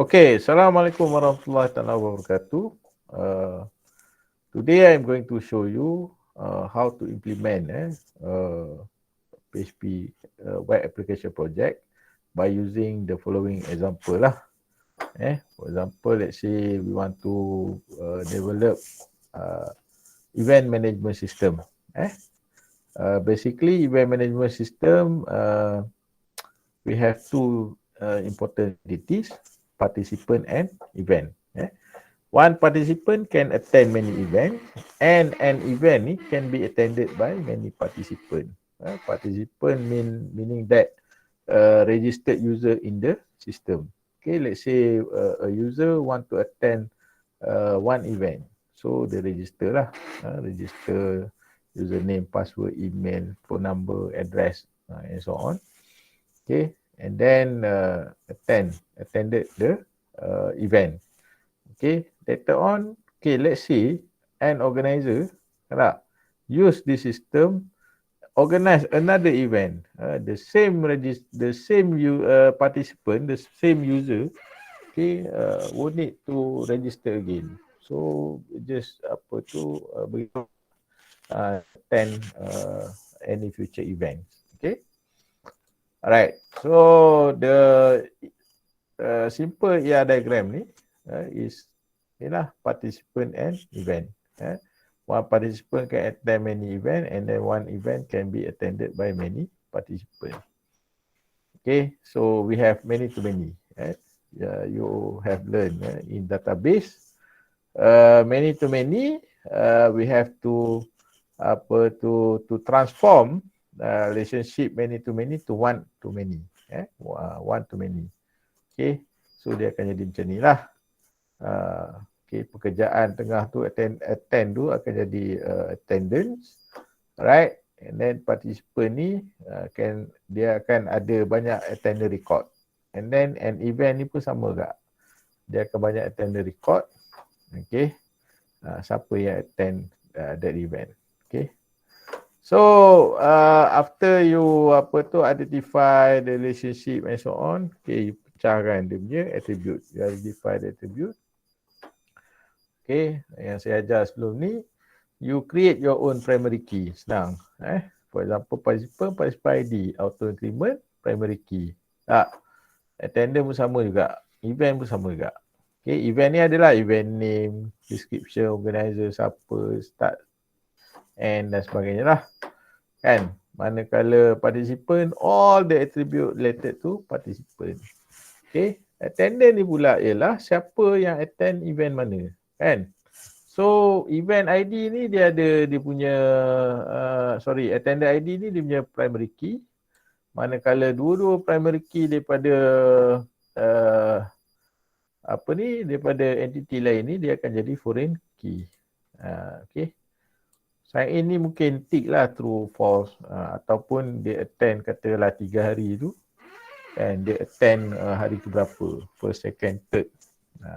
Okay, Assalamualaikum warahmatullahi taala wabarakatuh. Today I'm going to show you how to implement PHP web application project by using the following example lah. For example, let's say we want to develop event management system. Basically, event management system we have two important entities, participant and event. One participant can attend many events, and an event ni can be attended by many participants. Participant meaning that registered user in the system. Okay, let's say a user want to attend one event, so they register lah, register username, password, email, phone number, address, and so on. Okay, and then attended the event. Okay, later on, okay, let's say an organizer use this system, organize another event. The same participant, the same user, okay, would need to register again. So just attend any future events. Okay. Alright. So the simple ER diagram ni is inilah participant and event. One participant can attend many event, and then one event can be attended by many participants. Okay, so we have many to many. You have learned in database many to many. We have to transform relationship many to many to one to many. One to many. Okay, so dia akan jadi macam ni lah. Okay, pekerjaan tengah tu attend tu akan jadi attendance, right? And then participant ni dia akan ada banyak attender record. And then an event ni pun sama juga. Dia akan banyak attender record. Okay, siapa yang attend that event. Okay. So after you identify the relationship and so on, okay, you pecahkan dia punya attribute. You identify the attribute. Okay, yang saya ajar sebelum ni, you create your own primary key. Senang. For example, participant ID, auto increment, primary key. Attendant pun sama juga. Event pun sama juga. Okay, event ni adalah event name, description, organizer, siapa, start, and dan sebagainya lah. Kan? Manakala participant, all the attribute related to participant. Okay, attendant ni pula ialah siapa yang attend event mana. Kan? So event ID ni dia ada dia punya attendant ID ni dia punya primary key. Manakala dua-dua primary key daripada daripada entity lain ni dia akan jadi foreign key. Okay. Sign in ni mungkin tick lah true false ataupun dia attend katalah 3 hari tu, and dia attend hari ke berapa, first, second, third.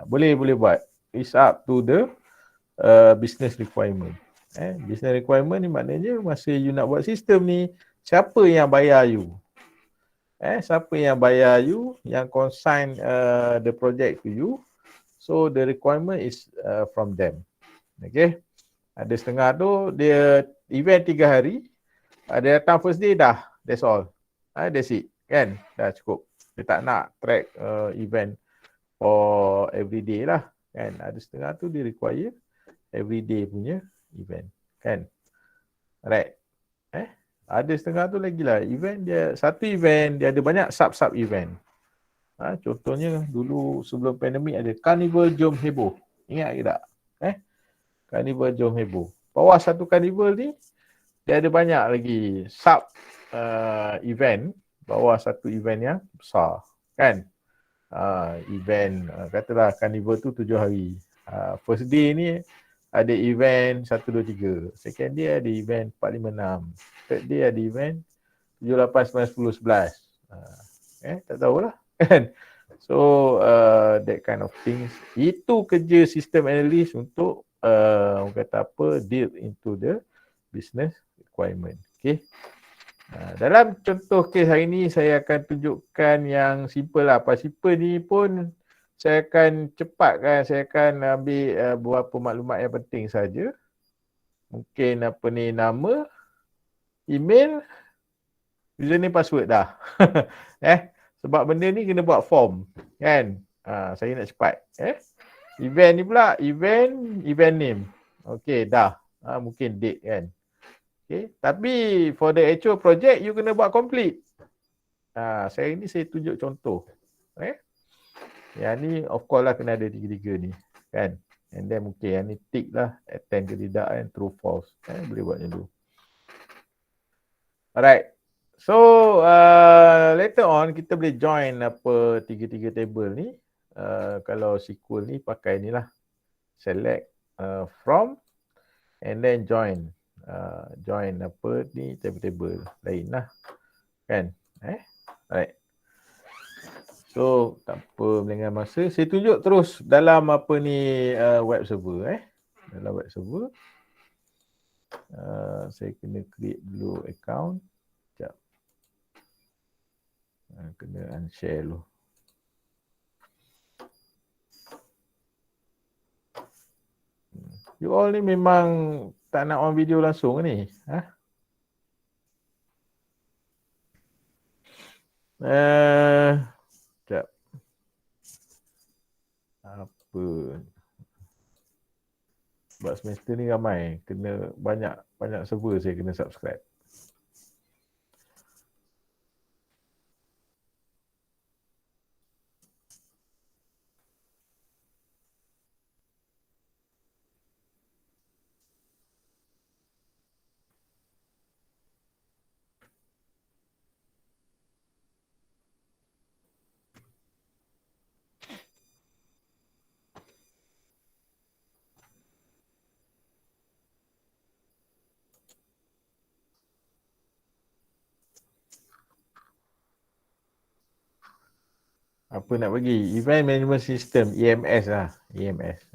Boleh buat. It's up to the business requirement. Business requirement ni maknanya masa you nak buat sistem ni, siapa yang bayar you? Siapa yang bayar you, yang consign the project to you. So the requirement is from them. Okay. Ada setengah tu dia event 3 hari, dia datang first day dah, that's all. That's it. Kan? Dah cukup. Dia tak nak track event for every day lah. Kan? Ada setengah tu dia require everyday punya event. Kan? Alright. Ada setengah tu lagi lah. Event dia, satu event dia ada banyak sub-sub event. Contohnya dulu sebelum pandemik ada Carnival Jom Heboh. Ingat ke tak? Carnival Jom Heboh. Bawah satu carnival ni dia ada banyak lagi sub event bawah satu event yang besar. Kan? Event katalah carnival tu 7 hari. First day ni ada event 1, 2, 3. Second day ada event 4, 5, 6. Third day ada event 7, 8, 9, 10, 11. Tak tahulah. Kan? So that kind of things. Itu kerja sistem analyst untuk deal into the business requirement. Okay. Dalam contoh kes hari ini saya akan tunjukkan yang simple lah. Participant ni pun saya akan cepatkan, saya akan ambil beberapa maklumat yang penting saja. Mungkin apa ni, nama, email, username, password dah. Sebab benda ni kena buat form, kan? Saya nak cepat. Event ni pula, event name. Okey, dah. Mungkin date kan. Okay. Tapi for the actual project, you kena buat complete. Saya tunjuk contoh. Yang ni of course lah kena ada tiga-tiga ni. Kan? And then mungkin yang ni tick lah. Attend ke tidak kan. True, false. Boleh buat macam tu. Alright. So, later on kita boleh join apa tiga-tiga table ni. Kalau SQL ni pakai ni lah. Select from and then join. Join apa ni table-table lain lah. Kan? Alright. So, tak apa melengah masa. Saya tunjuk terus dalam apa ni web server. Dalam web server. Saya kena create dulu account. Sekejap. Kena unshare dulu. You all ni memang tak nak on video langsung ni? Sekejap. Apa? Sebab semester ni ramai. Kena banyak server saya kena subscribe. Apa nak bagi? Event Management System, EMS lah. EMS.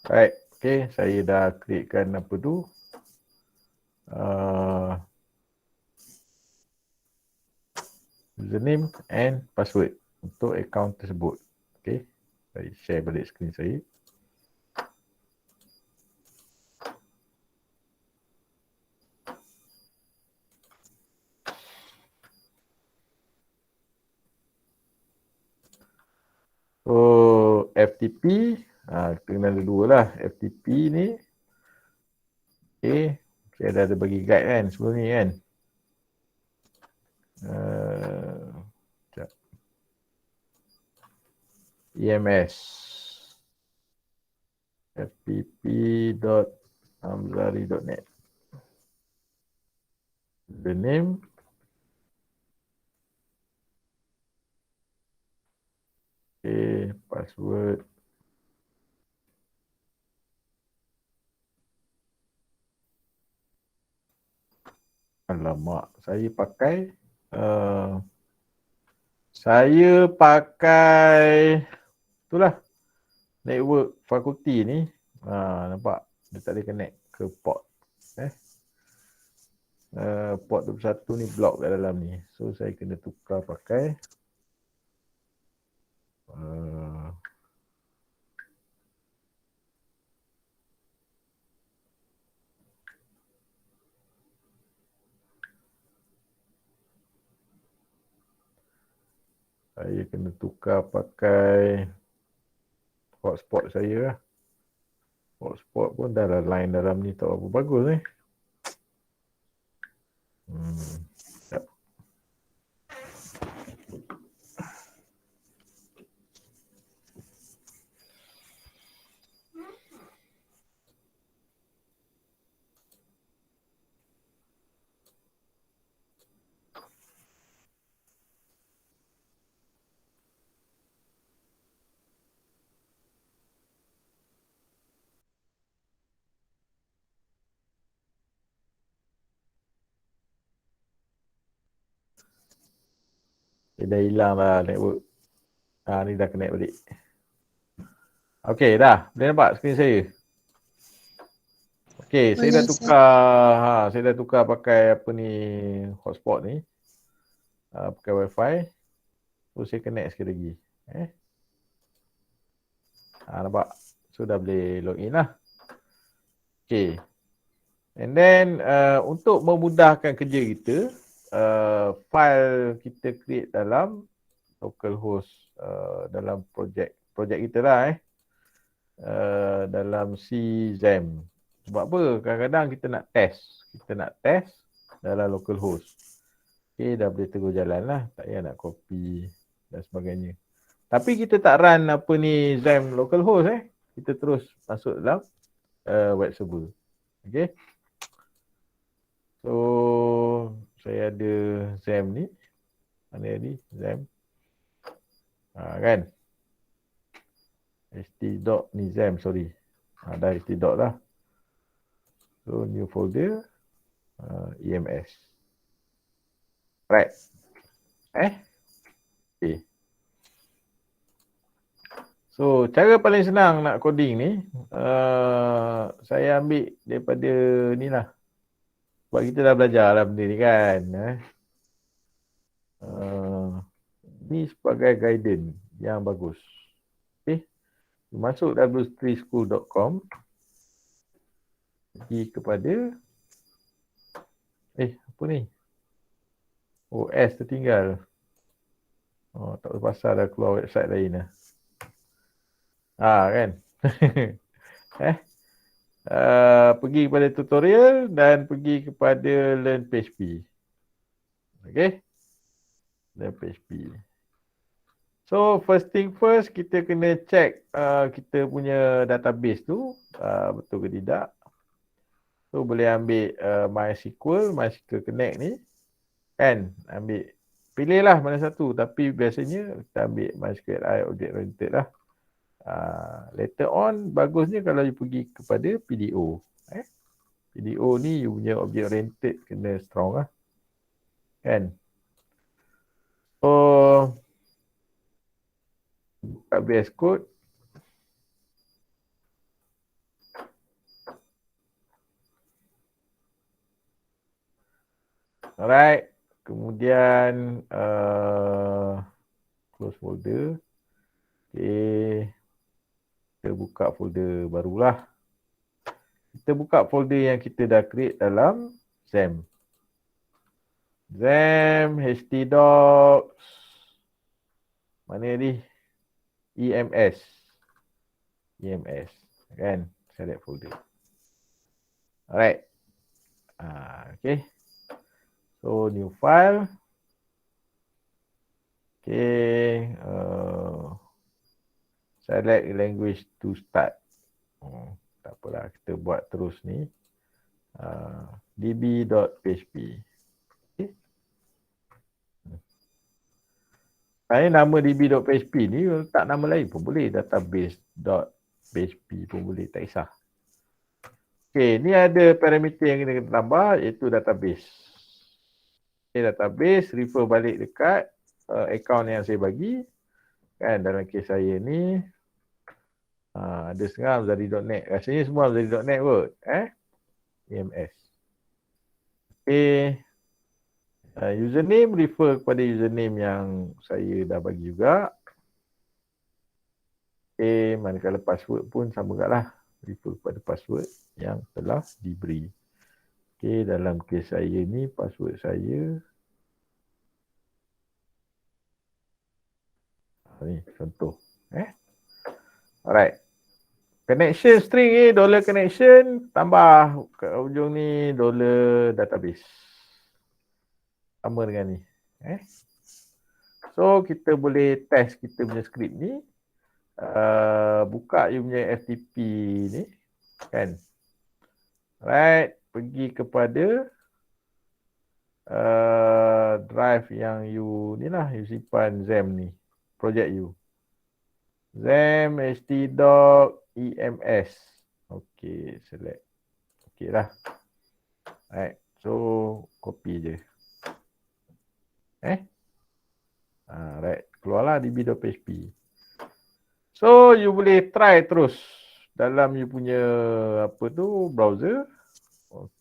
Right. Okay, saya dah createkan apa tu. Username and password untuk account tersebut. Okay, saya share balik skrin saya. So, FTP, kita kenal dulu lah. FTP ni, okay, saya dah ada bagi guide kan sebelum ni kan. EMS ftp.amzari.net. The name, okay, password, alamak, saya pakai itulah network fakulti ni, nampak dia tak boleh connect ke port. Port 21 ni block kat dalam ni. So saya kena tukar pakai saya kena tukar pakai hotspot saya lah. Hotspot pun dah lah line dalam ni tak apa bagus ni. Sekejap. Dia dah hilang lah network. Ni dah connect balik. Okey dah. Boleh nampak skrin saya? Okey, saya dah tukar saya dah tukar pakai apa ni hotspot ni. Pakai wifi. So saya connect sekali lagi. Nampak? So dah boleh login lah. Okey. And then untuk memudahkan kerja kita, file kita create dalam localhost dalam projek kita lah dalam CXAM. Sebab apa? Kadang-kadang kita nak test dalam localhost. Okey, dah boleh terus jalan lah. Tak payah nak copy dan sebagainya. Tapi kita tak run apa ni XAM localhost Kita terus masuk dalam web server. Okey. So saya ada XAM ni. Mana ni XAM? Kan? ht.doc ni XAM, sorry. Dah ht.doc lah. So new folder EMS. Right. Okay. So cara paling senang nak coding ni, saya ambil daripada ni lah. Sebab kita dah belajar lah benda ni kan. Ni sebagai guidance yang bagus. Okay. Masuk w3school.com. Pergi kepada apa ni? OS tertinggal. Tak berpasal dah keluar website lain lah. Kan? Pergi kepada tutorial dan pergi kepada learn PHP. Okay? Learn PHP. So first thing first, kita kena check kita punya database tu betul ke tidak. So boleh ambil MySQL Connect ni. Kan? Pilihlah mana satu. Tapi biasanya kita ambil MySQLi Object Oriented lah. Later on, bagusnya kalau you pergi kepada PDO. PDO ni you punya Object Oriented kena strong lah. Kan? So, buka VS Code. Alright. Kemudian close folder. Okay. Kita buka folder barulah. Kita buka folder yang kita dah create dalam XAM. XAM, htdocs. Mana ni? EMS. Kan? Select folder. Alright. Okay. So, new file. Okay. Select language to start. Tak apalah, kita buat terus ni. db.php. Okay. Nama db.php ni letak nama lain pun boleh. Database.php pun boleh. Tak kisah. Okay, ni ada parameter yang kita tambah iaitu database. Okay, database refer balik dekat account yang saya bagi. Kan dalam kes saya ni Ada setengah Amzari.net. Rasanya semua Amzari.net kot. EMS. Okay. Username refer kepada username yang saya dah bagi juga. Okay. Manakala password pun sama juga lah. Refer kepada password yang telah diberi. Okay. Dalam kes saya ni, password saya. Ni contoh. Alright. Connection string ni, dollar connection, tambah ke ujung ni dollar database. Sama dengan ni. So, kita boleh test kita punya script ni. Buka you punya FTP ni. Kan? Right. Pergi kepada drive yang you ni lah. You simpan XAMPP ni. Project you. XAMPP ht.ems. Okay, select. Okay lah. Right. So, copy je. Right. Keluarlah db.php. So, you boleh try terus dalam you punya browser.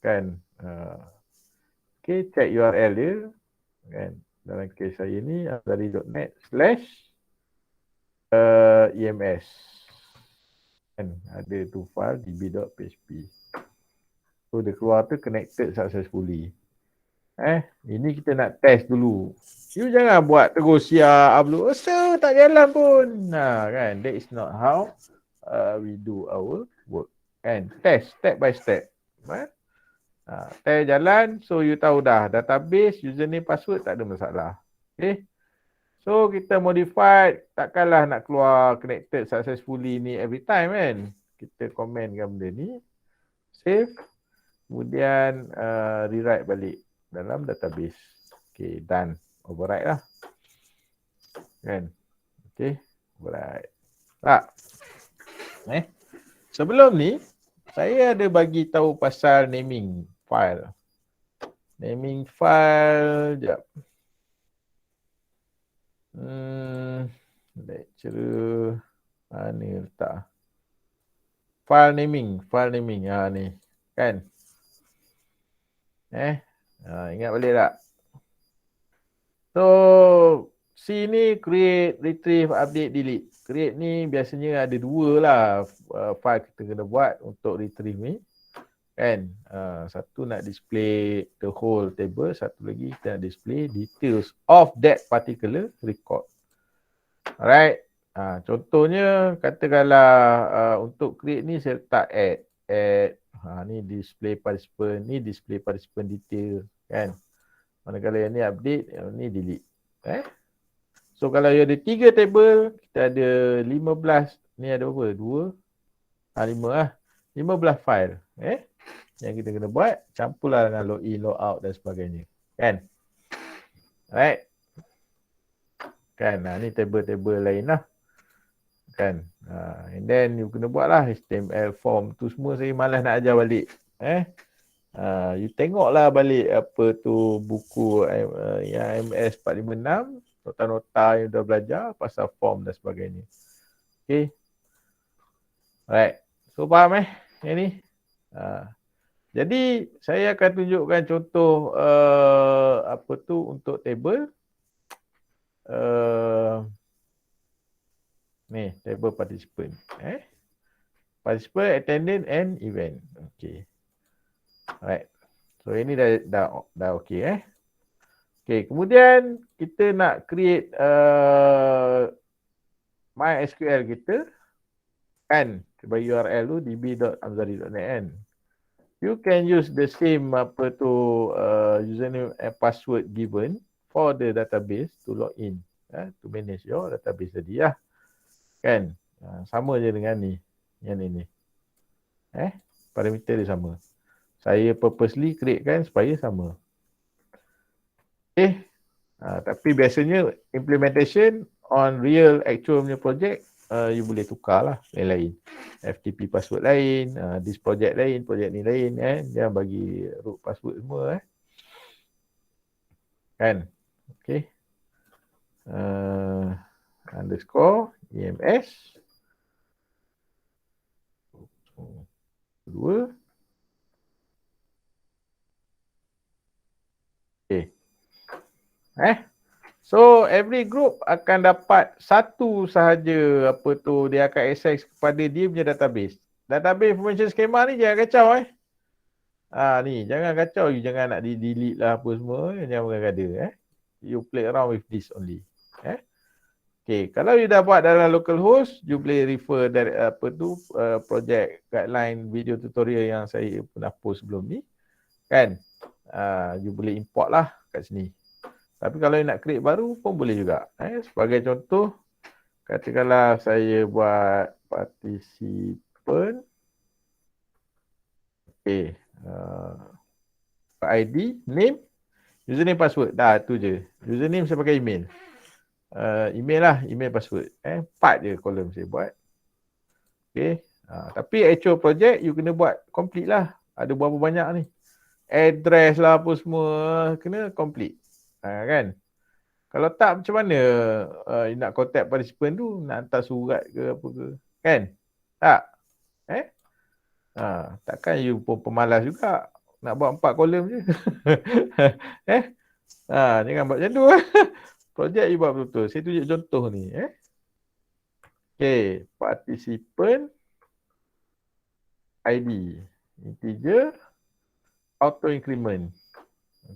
Kan. Okay, check URL dia. Kan. Dalam kes saya ni, amzari.net/ems. Kan. Ada tu file db.php. So, dia keluar tu connected successfully. Ini kita nak test dulu. You jangan buat terus upload. So, tak jalan pun. Kan. That is not how we do our work. Kan. Test step by step. Test jalan. So, you tahu dah. Database, username, password tak ada masalah. Okay. So, kita modify. Takkanlah nak keluar connected successfully ni every time kan. Kita commandkan benda ni. Save. Kemudian rewrite balik dalam database. Okay, done. Override lah. Kan? Okay, override. Tak. Sebelum ni, saya ada bagi tahu pasal naming file. Naming file, sekejap. Lecturer, mana letak? File naming. Ni. Kan? Ingat balik tak? So, C ni create, retrieve, update, delete. Create ni biasanya ada dua lah file kita kena buat untuk retrieve ni. Kan? Satu nak display the whole table, satu lagi kita nak display details of that particular record. Alright. Contohnya, katakanlah untuk create ni saya letak add. Ni display participant, ni display participant detail. Kan? Manakala yang ni update, yang ni delete. So kalau you ada 3 table, kita ada 15, ni ada berapa? 2? 5 lah. 15 file. Yang kita kena buat, campurlah dengan login, logout dan sebagainya. Kan? Alright. Kan? Ni table-table lain lah. Kan? And then you kena buat lah HTML form tu semua saya malas nak ajar balik. You tengoklah balik buku yang MS 456, nota-nota yang dah belajar pasal form dan sebagainya. Okay. Alright. So faham yang ni? Jadi saya akan tunjukkan contoh untuk table. Ni table participant. Participant, attendant and event. Okay. Alright. So ini dah okey Okay, kemudian kita nak create MySQL kita kan bagi URL tu db.amzari.net kan. You can use the same username and password given for the database to log in to manage your database tadi lah. Kan? Sama je dengan ni. Yang ini. Parameter dia sama. Saya purposely createkan supaya sama. Tapi biasanya implementation on real actual punya project, you boleh tukar lah lain-lain. FTP password lain, this project lain, project ni lain. Dia bagi root password semua. Kan? Okay. Underscore EMS. Dua. Okay. So every group akan dapat satu sahaja apa tu, dia akan access kepada dia punya database. Database information schema ni jangan kacau ni jangan kacau, you jangan nak delete lah apa semua, jangan bergada You play around with this only. Okay, kalau you dah buat dalam localhost, you boleh refer dari project guideline video tutorial yang saya pernah post sebelum ni. Kan? You boleh import lah kat sini. Tapi kalau you nak create baru pun boleh juga. Sebagai contoh, katakanlah saya buat participant. Okay. ID, name, username, password. Dah, tu je. Username saya pakai email. Email lah, email, password. 4 je kolom saya buat. Okay. Tapi actual project you kena buat complete lah. Ada berapa banyak ni. Address lah apa semua kena complete. Kan? Kalau tak macam mana you nak contact participant tu, nak hantar surat ke apa ke. Kan? Tak? Takkan you pun pemalas juga. Nak buat 4 kolom je. Jangan buat macam tu. Projek you buat betul-betul. Saya tunjuk contoh ni. Okay. Participant ID. Integer. Auto increment.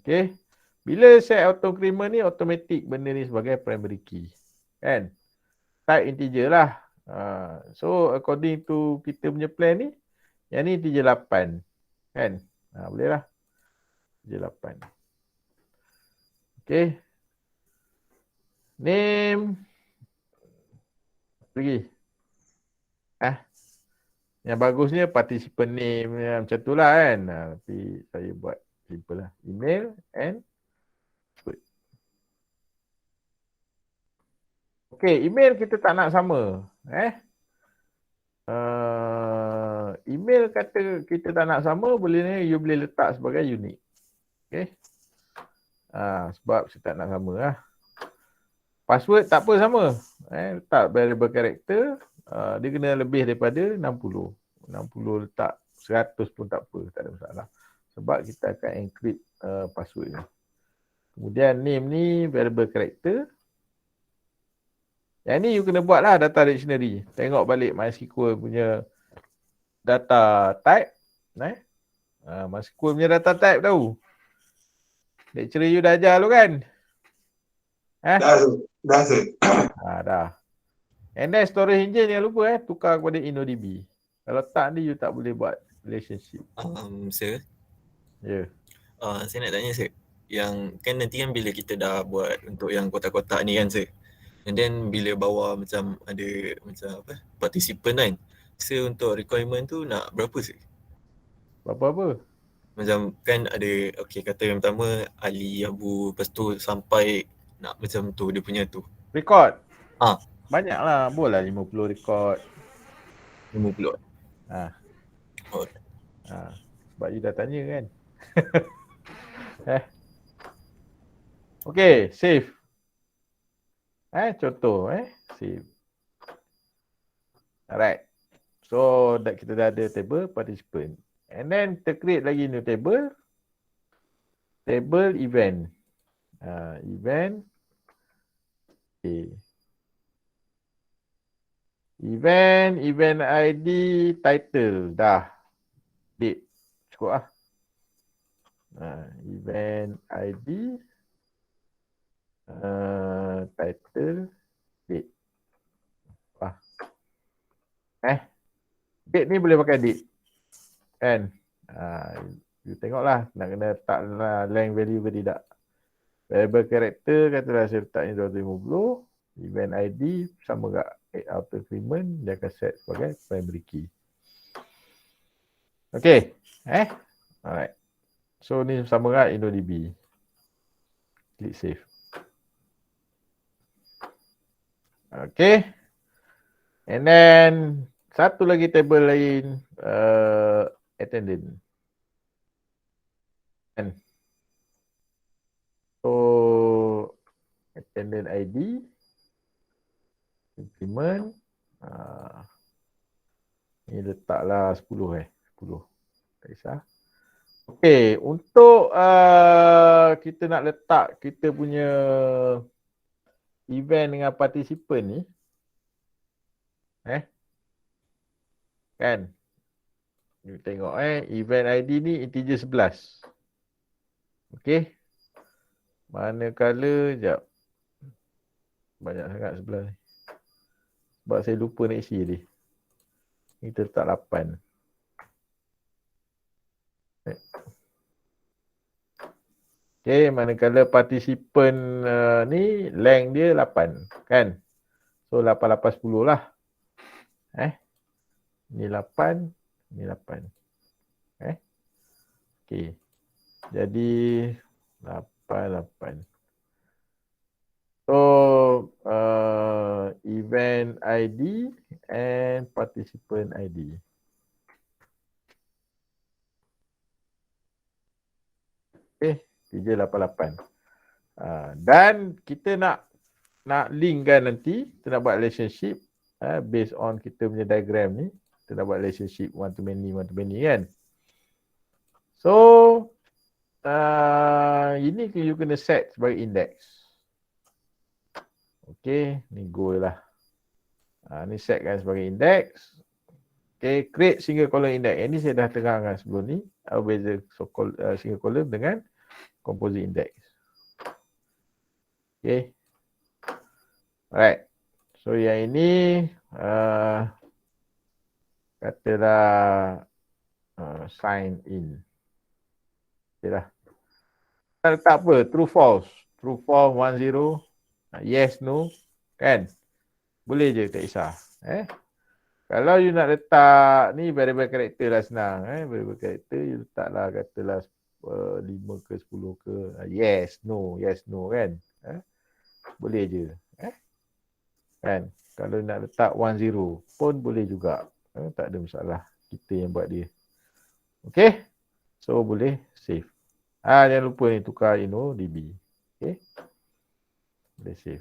Okay. Bila set auto increment ni, automatic benda ni sebagai primary key. Kan? Type integer lah. So, according to kita punya plan ni, yang ni integer 8. Kan? Boleh lah. Integer 8. Okay. Name. Pergi. Yang bagusnya participant name macam tu lah kan. Tapi saya buat simple lah. Email and password. Okay, email kita tak nak sama. Email kata kita tak nak sama, boleh you boleh letak sebagai unik. Okay. Sebab saya tak nak sama lah. Password tak apa sama. Letak variable character. Dia kena lebih daripada 60. 60 letak 100 pun tak apa, tak ada masalah. Sebab kita akan encrypt password ni. Kemudian name ni variable character. Yang ni you kena buat lah data dictionary. Tengok balik MySQL punya data type. MySQL punya data type tahu. Lecturer you dah ajar lu kan? Dah. Dah. And then storage engine jangan lupa tukar kepada InnoDB. Kalau tak ni you tak boleh buat relationship. Sir. Ya. Yeah. Saya nak tanya sir. Yang kan nanti kan bila kita dah buat untuk yang kotak-kotak ni kan sir. And then bila bawa macam ada macam apa? Participant kan. Sir untuk requirement tu nak berapa sir? Apa-apa? Macam kan ada kata yang pertama Ali, Abu, lepas tu sampai nak macam tu dia punya tu. Record. Banyak lah, boleh 50 record. 50. Sebab you dah tanya kan. Okay, save. Contoh save. Alright. So kita dah ada table participant. And then kita create lagi new table. Table event. Event. Okay. Event ID, title. Dah. Date. Cukup lah. Event ID. Title. Date. Date ni boleh pakai date. Kan? You tengoklah. Nak kena letak length value ke tidak. Variable character, katalah saya letak ni 250. Event ID sama tak auto increment, dia akan set sebagai primary key. Okay. Alright. So ni sama tak InnoDB. Klik save. Okay. And then satu lagi table lain, attendant. So attendant ID, increment, ni letaklah 10 10. Tak kisah. Okey, untuk kita nak letak kita punya event dengan participant ni, kan? Kita tengok event ID ni integer 11. Okey. Manakala, sekejap. Banyak sangat 11 ni. Sebab saya lupa nak isi tadi. Kita letak 8. Okey, manakala participant ni length dia 8, kan? So 8, 8, 10 lah. Ni 8, ni 8. Okey. Jadi 8, 8. So event ID and participant ID. Okay, 388. Dan kita nak linkkan nanti, kita nak buat relationship based on kita punya diagram ni. Kita nak buat relationship one to many kan. So ini you kena set sebagai index. Okay, ni goal lah. Ni set kan sebagai index. Okay, create single column index. Ini saya dah terangkan sebelum ni. Apa beza single column dengan composite index. Okay. Alright. So yang ini katalah sign in. Okay lah. Tak apa, true false. True false 1 0. Yes no. Kan? Boleh je, tak kisah. Kalau you nak letak ni variable character lah senang. Variable character you letaklah katalah 5 ke 10 ke. Yes no kan. Boleh je. Kan? Kalau nak letak 1 0 pun boleh juga. Tak ada masalah. Kita yang buat dia. Okay. So boleh save. Jangan lupa ni tukar InnoDB. Okay. Boleh save.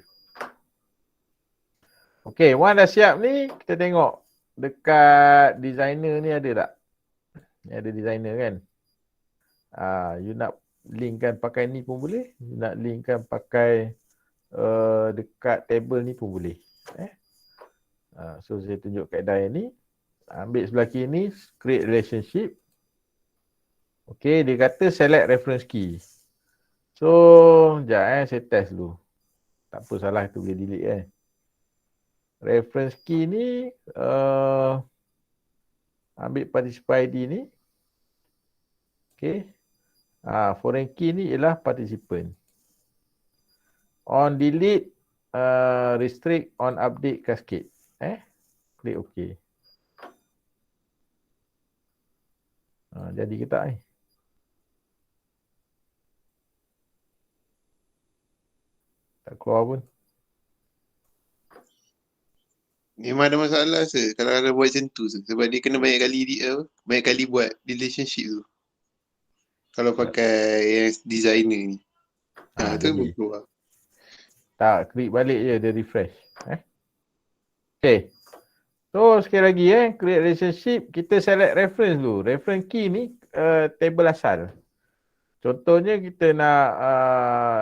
Okay, one dah siap ni. Kita tengok dekat designer ni ada tak? Ni ada designer kan? You nak linkkan pakai ni pun boleh. You nak linkkan pakai dekat table ni pun boleh. So saya tunjuk kaedah yang ni. Ambil sebelah kiri ni, create relationship. Okay, dia kata select reference key. So, sekejap saya test dulu. Tak apa salah, itu boleh delete Reference key ni, ambil participant ID ni. Okay. Foreign key ni ialah participant. On delete, restrict on update cascade. Klik OK. Jadi ke tak ni? Tak keluar pun. Memang ada masalah kalau ada buat macam tu sebab dia kena banyak kali buat relationship tu. Kalau pakai yang designer ni. Tu pun keluar. Tak, klik balik je dia refresh. Okay. So sekali lagi create relationship, kita select reference dulu. Reference key ni table asal. Contohnya kita nak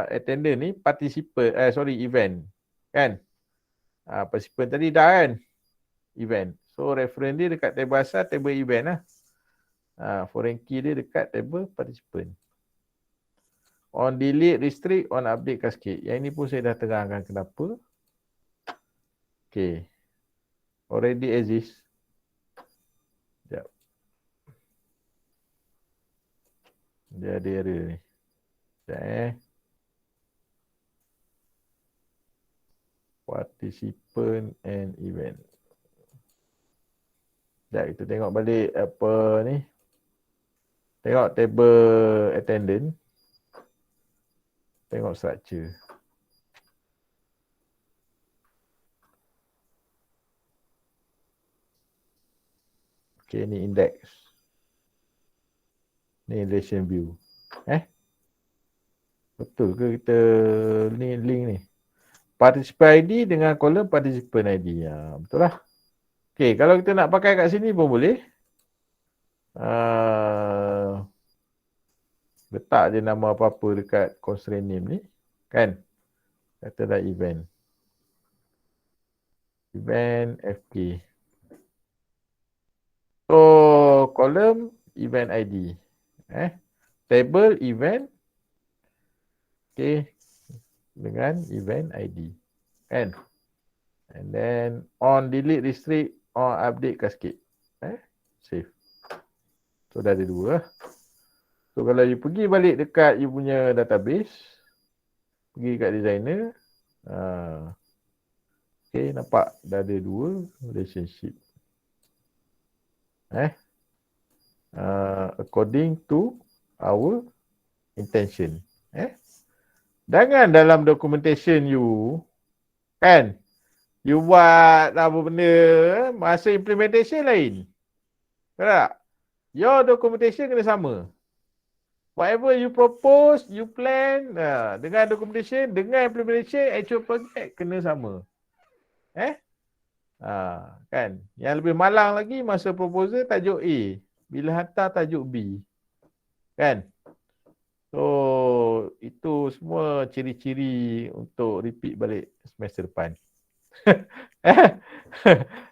attender ni participant, event. Kan? Participant tadi dah kan? Event. So reference dia dekat table asal, table event lah. Foreign key dia dekat table participant. On delete, restrict, on update cascade. Yang ini pun saya dah terangkan kenapa. Okay. Already exist. Sekejap. Dia ada error ni. Sekejap Participant and event. Sekejap kita tengok balik apa ni. Tengok table attendant. Tengok structure. Okay, ni index. Ni relation view. Betul ke kita ni link ni? Participant ID dengan column participant ID. Betul lah. Okay, kalau kita nak pakai kat sini pun boleh. letak je nama apa-apa dekat constraint name ni. Kan? Katalah event. Event FK. So, column event ID. Table event. Okay. Dengan event ID. Kan? And then on delete restrict, on update cascade. Save. So dah ada dua. So kalau you pergi balik dekat you punya database, pergi kat designer, okay, nampak dah ada dua relationship. According to our intention. Jangan dalam documentation you, kan, you buat apa benda, masa implementation lain. Tak? Your documentation kena sama. Whatever you propose, you plan, dengan documentation, dengan implementation, actual project kena sama. Kan? Yang lebih malang lagi masa proposal tajuk A, bila hantar tajuk B. Kan? So, itu semua ciri-ciri untuk repeat balik semester depan.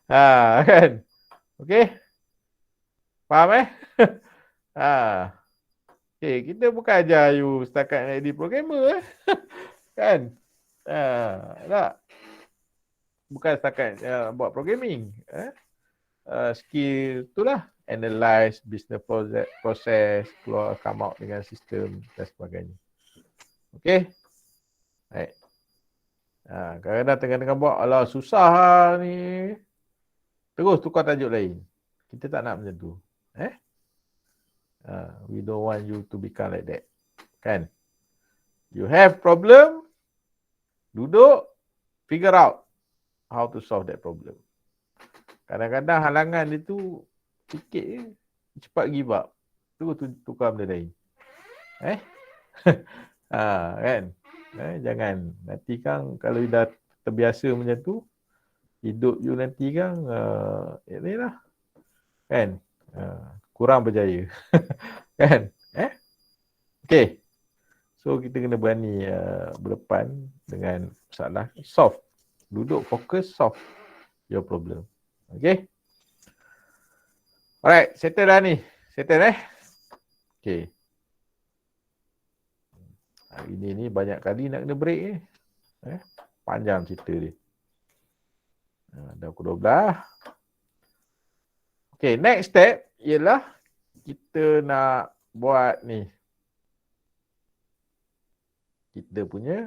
Kan? Okey? Faham Okay, kita bukan ajar you setakat nak jadi programmer. Kan? Tak. Bukan setakat buat programming. Skill itulah. Analyze business process, keluar, come out dengan sistem dan sebagainya. Okay? Baik. Kadang-kadang tengah-tengah buat, alah susah ni. Terus tukar tajuk lain. Kita tak nak macam tu. We don't want you to become like that. Kan? You have problem, duduk, figure out how to solve that problem. Kadang-kadang halangan dia tu sikit je, cepat give up. Terus tukar benda lain. Kan? Jangan. Nanti kan kalau you dah terbiasa macam tu, hidup you nanti kan ni lah. Kan? Kurang berjaya. Kan? Okay. So kita kena berani berdepan dengan masalah, solve. Duduk fokus, solve your problem. Okay. Alright, settle dah ni. Settle Okay. Hari ni banyak kali nak kena break ni. Panjang cerita dia. Dah pukul 12. Okay, next step ialah kita nak buat ni. Kita punya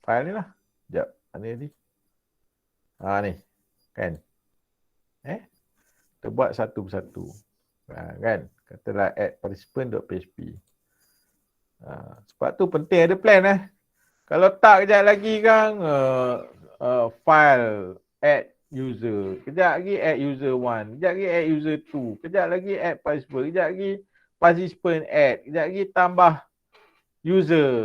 file ni lah. Sekejap. Mana ni? Ni. Kan? Kita buat satu persatu. Kan? Katalah add participant.php. Sebab tu penting ada plan Kalau tak kejap lagi kan file add user. Kejap lagi add user 1. Kejap lagi add user 2. Kejap lagi add participant. Kejap lagi participant add. Kejap lagi tambah user.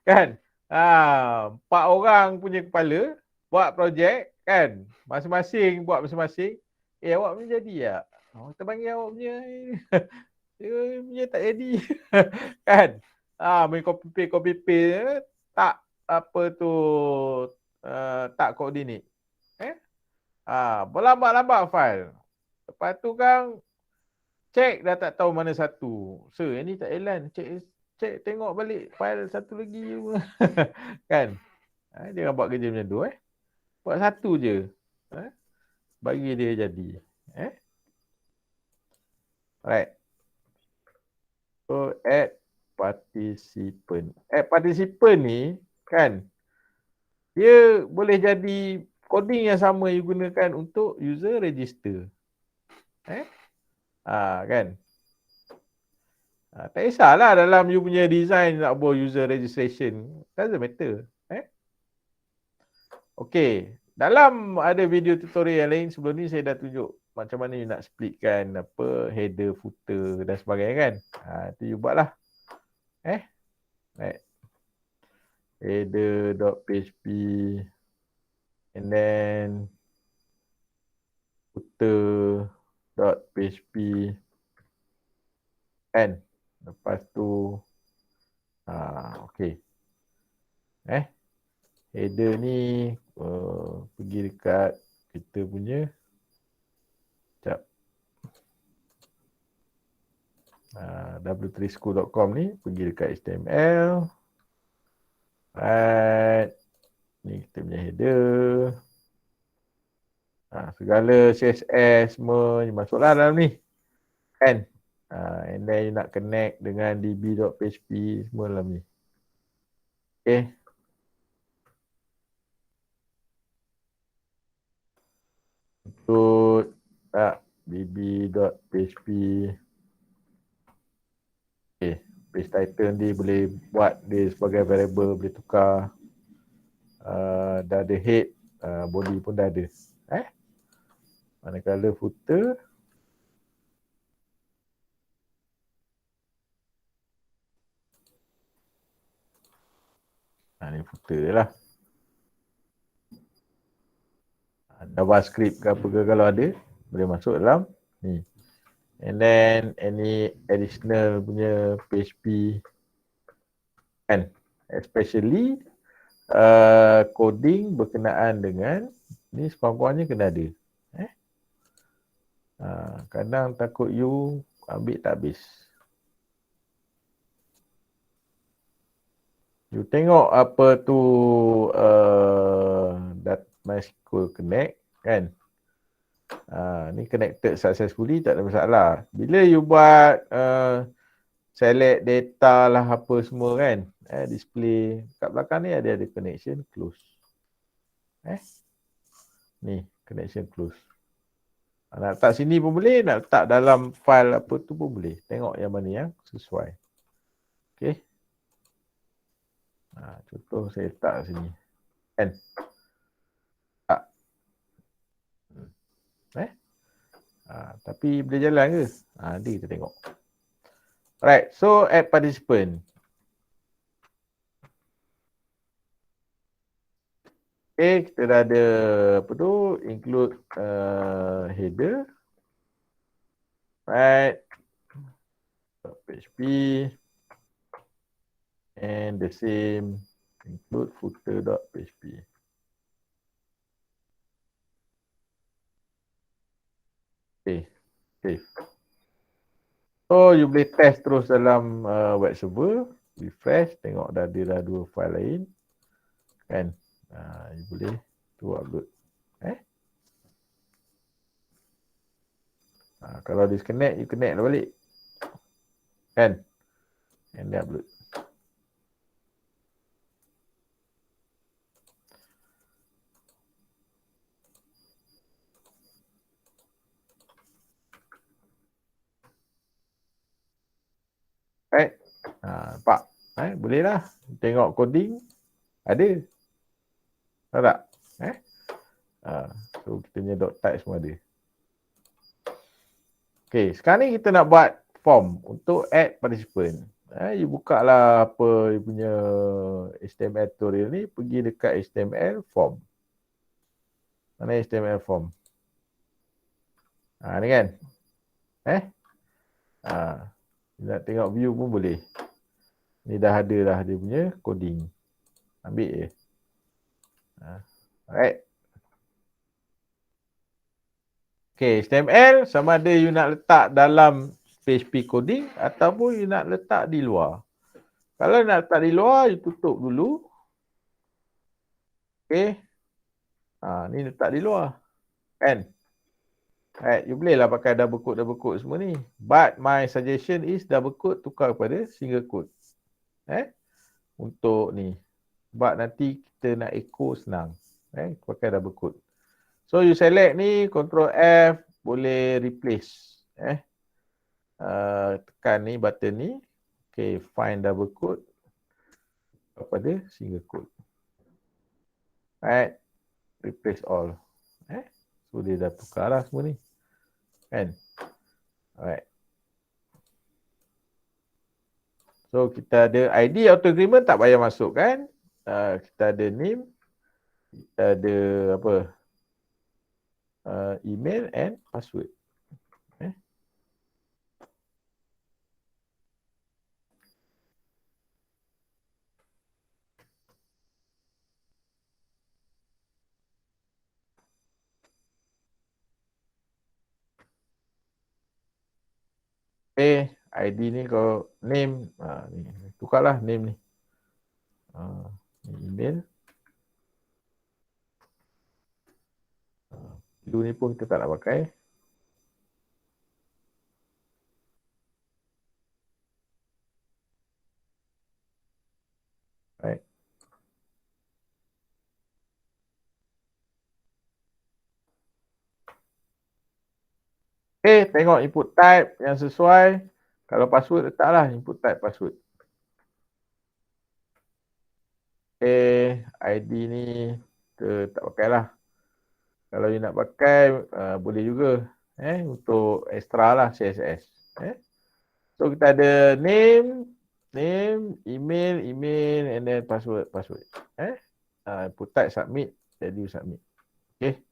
Kan? 4 orang punya kepala buat projek kan, masing-masing buat masing-masing. Awak punya jadi tak? Kita panggil awak punya punya tak jadi. Kan? Main copy paste tak apa tu, tak koordinat. Berlambat-lambat file. Lepas tu kan check dah tak tahu mana satu. Yang ni tak jalan. Check tengok balik file satu lagi. Kan? Jangan buat kerja macam tu Buat satu je. Bagi dia jadi. Alright. So add participant. Add participant ni kan, dia boleh jadi coding yang sama you gunakan untuk user register. Kan? Tak kisahlah dalam you punya design nak buat user registration. Doesn't matter. Okay. Dalam ada video tutorial yang lain sebelum ni saya dah tunjuk macam mana you nak splitkan apa header, footer dan sebagainya kan. Itu you buatlah. Right. Header.php and then footer.php n. Lepas tu okey. Header ni pergi dekat kita punya w3school.com ni, pergi dekat HTML. Right. Ni kita punya header. Segala CSS semua masuklah dalam ni. Kan? And then you nak connect dengan db.php semua dalam ni. Okay. Untuk db.php. Okay. Page title ni boleh buat dia sebagai variable, boleh tukar. Dah ada head, body pun dah ada. Manakala footer, ni footer dia lah. JavaScript ke apa ke kalau ada, boleh masuk dalam ni. And then any additional punya PHP kan, especially coding berkenaan dengan ni, sekurang-kurangnya kena ada. Kadang takut you ambil tak habis. You tengok apa tu MySQL Connect kan. Ni connected successfully, tak ada masalah. Bila you buat select data lah apa semua kan, display kat belakang ni ada connection close. Ni connection close. Nak letak sini pun boleh, nak letak dalam file apa tu pun boleh. Tengok yang mana yang sesuai. Okey. Contoh saya letak sini. Kan? Tak. Tapi boleh jalan ke? Nanti kita tengok. Alright, so add participant. Okay, kita dah ada apa tu, include header. Right. PHP. And the same include footer.php. Okay, save. So you boleh test terus dalam web server, refresh, tengok dah ada dah 2 file lain. Kan? You boleh tu upload. Kalau disconnect, you connect lah balik. Kan? And then upload. Right? Nampak? Boleh lah. Tengok coding. Ada. Tahu tak? So kita punya .type semua ada. Okay, sekarang ni kita nak buat form untuk add participant. You buka lah apa you punya HTML tutorial ni, pergi dekat HTML form. Mana HTML form? Ni kan? Nak tengok view pun boleh. Ni dah ada dah dia punya coding. Ambil je. Alright. Okay, HTML sama ada you nak letak dalam PHP coding ataupun you nak letak di luar. Kalau nak letak di luar, you tutup dulu. Okay. Ni letak di luar. Kan? Right, you boleh lah pakai double quote semua ni. But my suggestion is double quote tukar kepada single quote. Untuk ni. Sebab nanti kita nak echo senang. Pakai double quote. So you select ni, Ctrl F, boleh replace. Tekan ni, button ni. Okay, find double quote kepada single quote. Right, replace all. So dia dah tukar lah semua ni. Kan? Alright. So kita ada ID auto agreement tak payah masuk kan? Kita ada name. Kita ada apa? email and password. ID ni kalau name, ni tukarlah name ni. Ni email. Dulu ni pun kita tak nak pakai. Right. Tengok input type yang sesuai. Kalau password letaklah input type password. ID ni kita tak pakailah. Kalau you nak pakai, boleh juga. Untuk extra lah CSS. So kita ada name, email, and then password. Input type submit, jadi submit. Okay.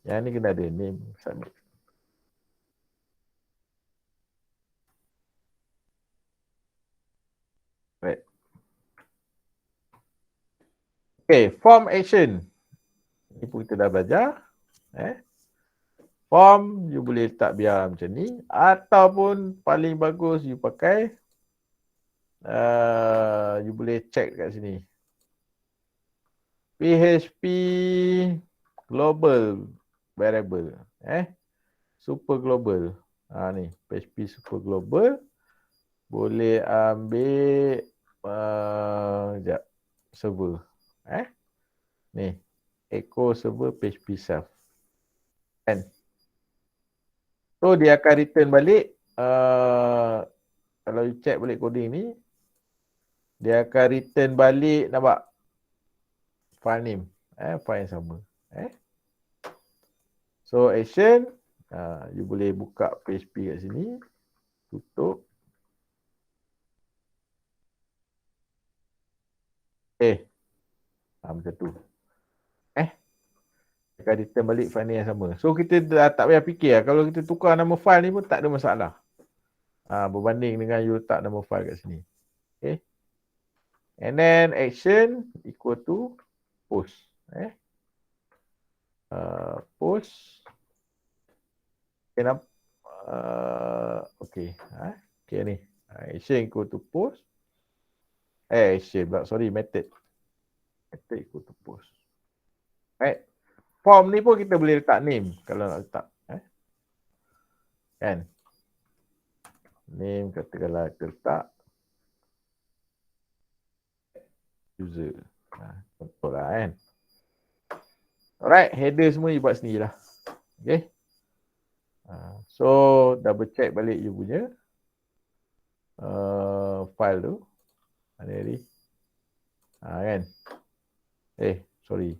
Yang ni kena ada name, submit. Right. Okay, form action. Ini pun kita dah belajar. Form, you boleh letak biar macam ni. Ataupun paling bagus, you pakai. You boleh check kat sini. PHP global variable. Super global. Ni, PHP super global. Boleh ambil sekejap. Server. Ni. Echo server PHP self. Kan? So dia akan return balik. Kalau you check balik coding ni, dia akan return balik, nampak? File name. File yang sama. So action. You boleh buka PHP kat sini. Tutup. Macam tu. Akan return balik file yang sama. So kita dah tak payah fikir lah. Kalau kita tukar nama file ni pun tak ada masalah. Berbanding dengan you letak nama file kat sini. Okay. And then action equal to post. Post. Okay. Okay ni. Action equal to post. Action pula. Sorry, method. Method equal to post. Right. Form ni pun kita boleh letak name kalau nak letak. Kan? Name katakanlah kita letak user. Contoh lah kan. Alright, header semua you buat sendirilah. Okay. So double check balik you punya file tu. Ada ni. Kan. Sorry.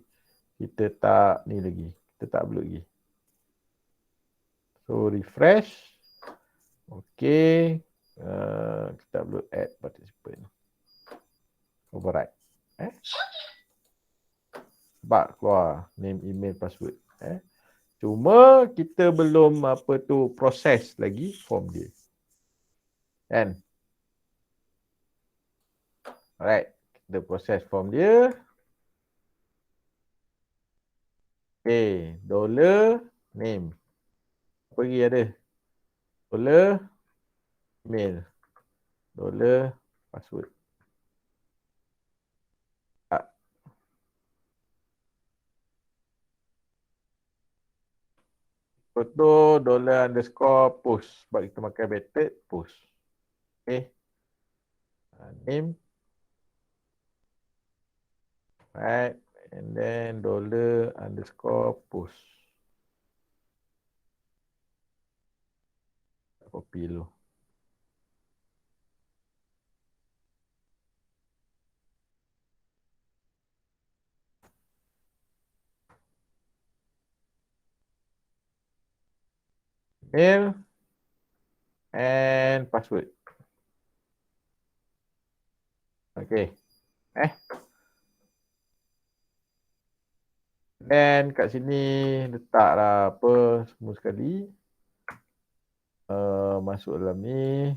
Kita tak ni lagi. Kita tak upload lagi. So refresh. Okay. Kita upload add participant. Override. Sebab keluar name, email, password. Cuma kita belum proses lagi form dia. Kan? Alright. Kita proses form dia. $name. Apa lagi ada? $email. $password. Foto $_post. Sebab kita pakai method post. Okay. Name. Right. And then $_post. Copy dulu. Email and password. Okay. Dan kat sini letaklah apa semua sekali. Masuk dalam ni.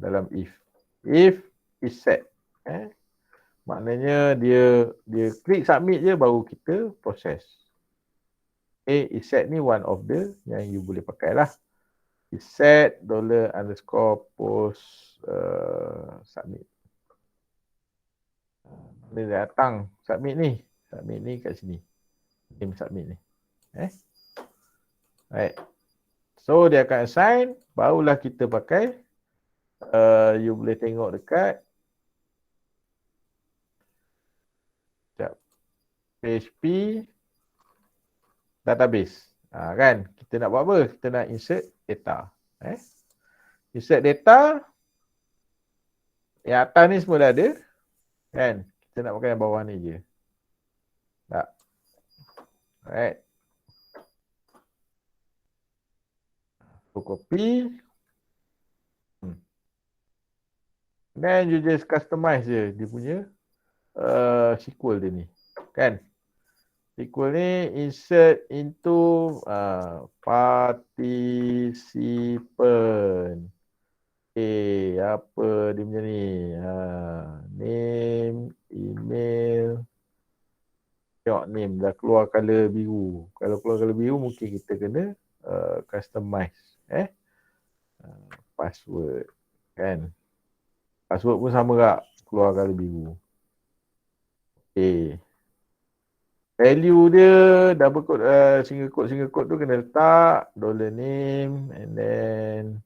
Dalam if. If is set. Maknanya dia klik submit je baru kita proses. Is set ni one of the yang you boleh pakai lah. Is set $_post submit. Dia datang submit ni. Submit ni kat sini. Name submit ni. Right. So dia akan assign, barulah kita pakai. You boleh tengok dekat PHP database. Kan? Kita nak buat apa? Kita nak insert data. Insert data. Yang atas ni semua dah ada. Kan? Kita nak pakai yang bawah ni je. Tak. Alright. So copy. Then you just customize je dia punya SQL dia ni. Kan? SQL ni insert into participant. Apa dia punya ni? Name, email. Tengok name dah keluar color biru. Kalau keluar color biru mungkin kita kena customize. Password. Kan? Password pun sama tak? Keluar color biru. Value dia double quote, single quote tu kena letak $name and then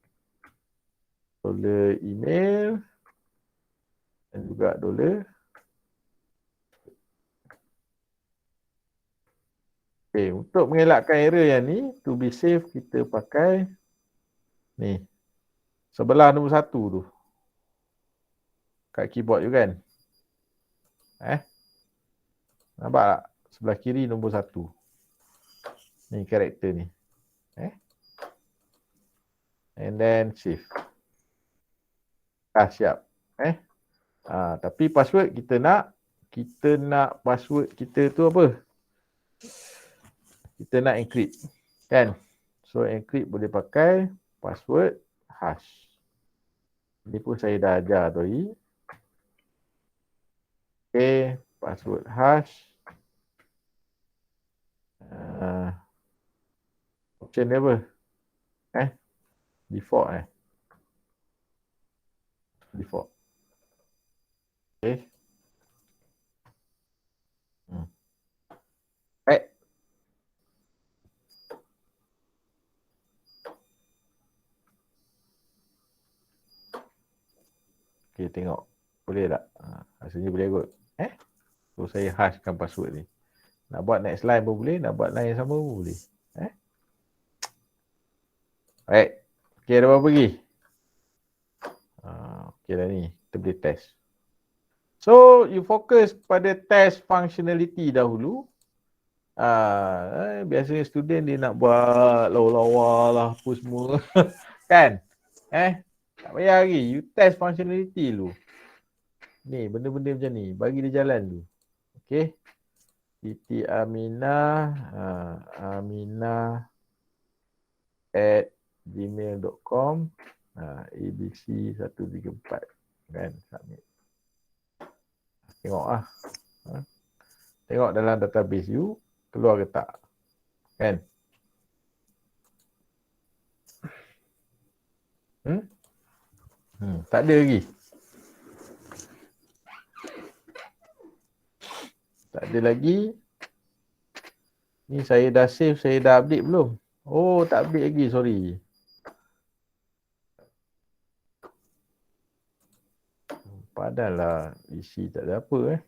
$email dan juga $. Untuk mengelakkan error yang ni, to be safe kita pakai ni. Sebelah nombor 1 tu. Kat keyboard tu kan. Nampak tak? Sebelah kiri nombor 1. Ni karakter ni. And then save. Siap. Tapi password kita nak password kita tu apa? Kita nak encrypt. Kan? So encrypt boleh pakai password hash. Ini pun saya dah ajar tadi. Password hash. Option dia apa? Default default. Right. Tengok. Boleh tak? Rasanya boleh kot. So saya hashkan password ni. Nak buat next line pun boleh, nak buat line yang sama pun boleh. Alright. Okay, ada berapa lagi? Okay dah ni. Kita boleh test. So, you fokus pada test functionality dahulu. Biasanya student dia nak buat lawa-lawa lah apa semua. Kan? Tak payah lagi. You test functionality dulu. Ni, benda-benda macam ni. Bagi dia jalan dulu. Okay. Siti Aminah. Aminah@gmail.com. ABC134. Kan? Submit. Tengok lah. Tengok dalam database you. Keluar ke tak? Kan? Tak ada lagi. Tak ada lagi. Ni saya dah save, saya dah update belum? Oh, tak update lagi, sorry. Padahallah isi tak ada apa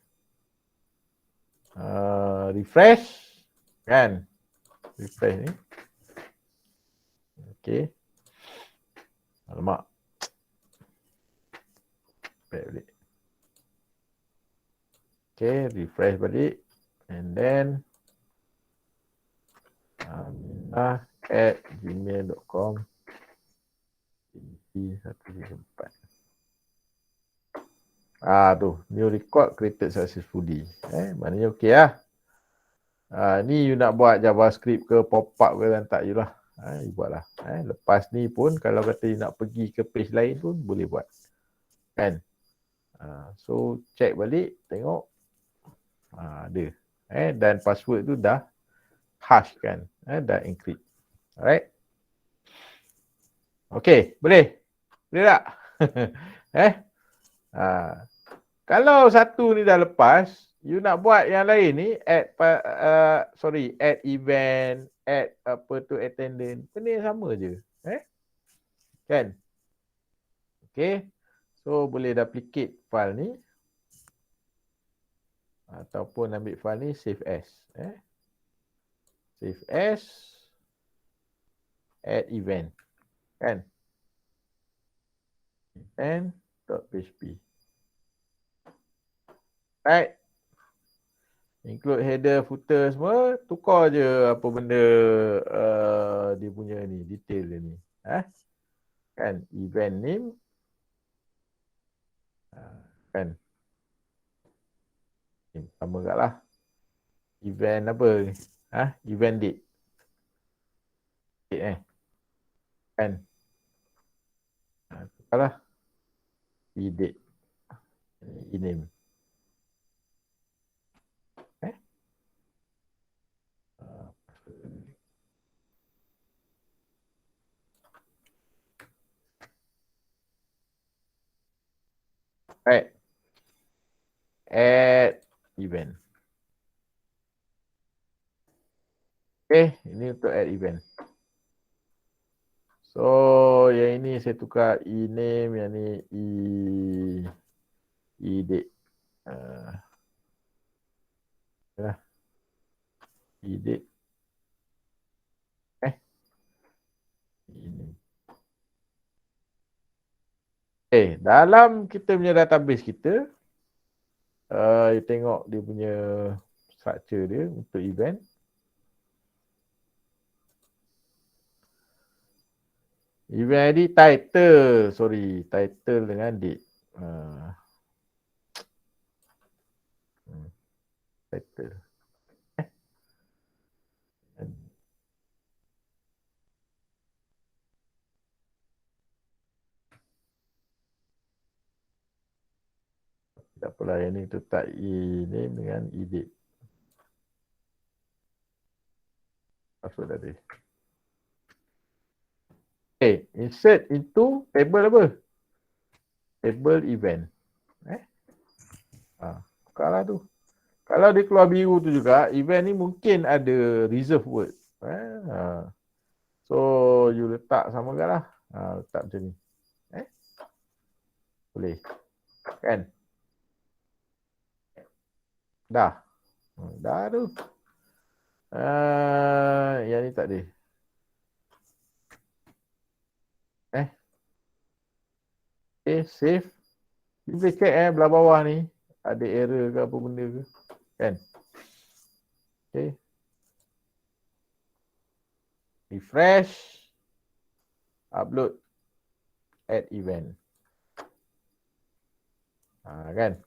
refresh. Kan? Refresh ni. Okay. Alamak. Baik balik. Okay, refresh balik. And then aminah@gmail.com. 134. Tu, new record created successfully. Maknanya okey lah. Ni you nak buat JavaScript ke pop-up ke tak je lah. You buat lah. Lepas ni pun kalau kata you nak pergi ke page lain pun boleh buat. Kan? So check balik, tengok. Ada. Dan password tu dah hash kan. Dah encrypt. Alright. Okey, boleh? Boleh tak? Kalau satu ni dah lepas, you nak buat yang lain ni, add event, add attendance, benda yang sama je. Kan? Okay. So, boleh duplicate file ni. Ataupun ambil file ni, save as. Save as, add event. Kan? Event.php. Right. Include header, footer semua. Tukar je apa benda dia punya ni, detail dia ni. Kan? Event name. Kan? Sama kat lah. Event apa ni? Event date. Kan? Tukar lah. E-date. E-name. Right. Add event. Okay, ini untuk add event. So, yang ini saya tukar e-name, yang ni e-date. E-date. E-name. Dalam kita punya database kita, you tengok dia punya structure dia untuk event. Event ID title, title dengan date. Title. Tak apalah, yang ni letak e-name dengan e-date. Password tadi. Insert into table apa? Table event. Tukarlah tu. Kalau dia keluar biru tu juga, event ni mungkin ada reserve word. So, you letak sama kan lah. Letak macam ni. Boleh. Kan? Dah. Dah tu. Yang ni tak ada. Save. You boleh check belah bawah ni. Ada error ke apa benda ke. Kan? Refresh. Upload. Add event. Kan?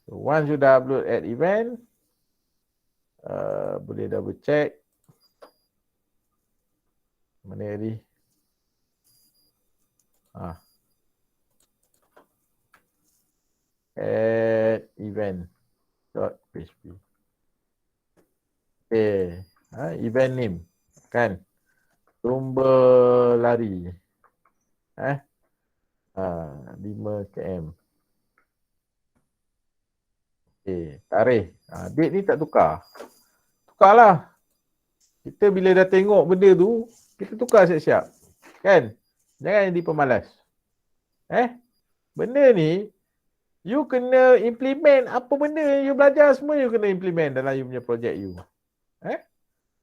So, once you dah upload add event, boleh double check. Mana tadi? Add event.php. Event name. Kan? Sumber lari. 5 km. Tarikh. Date ni tak tukar. Tukarlah. Kita bila dah tengok benda tu, kita tukar siap-siap. Kan? Jangan jadi pemalas. Benda ni, you kena implement apa benda yang you belajar semua, you kena implement dalam you punya projek you.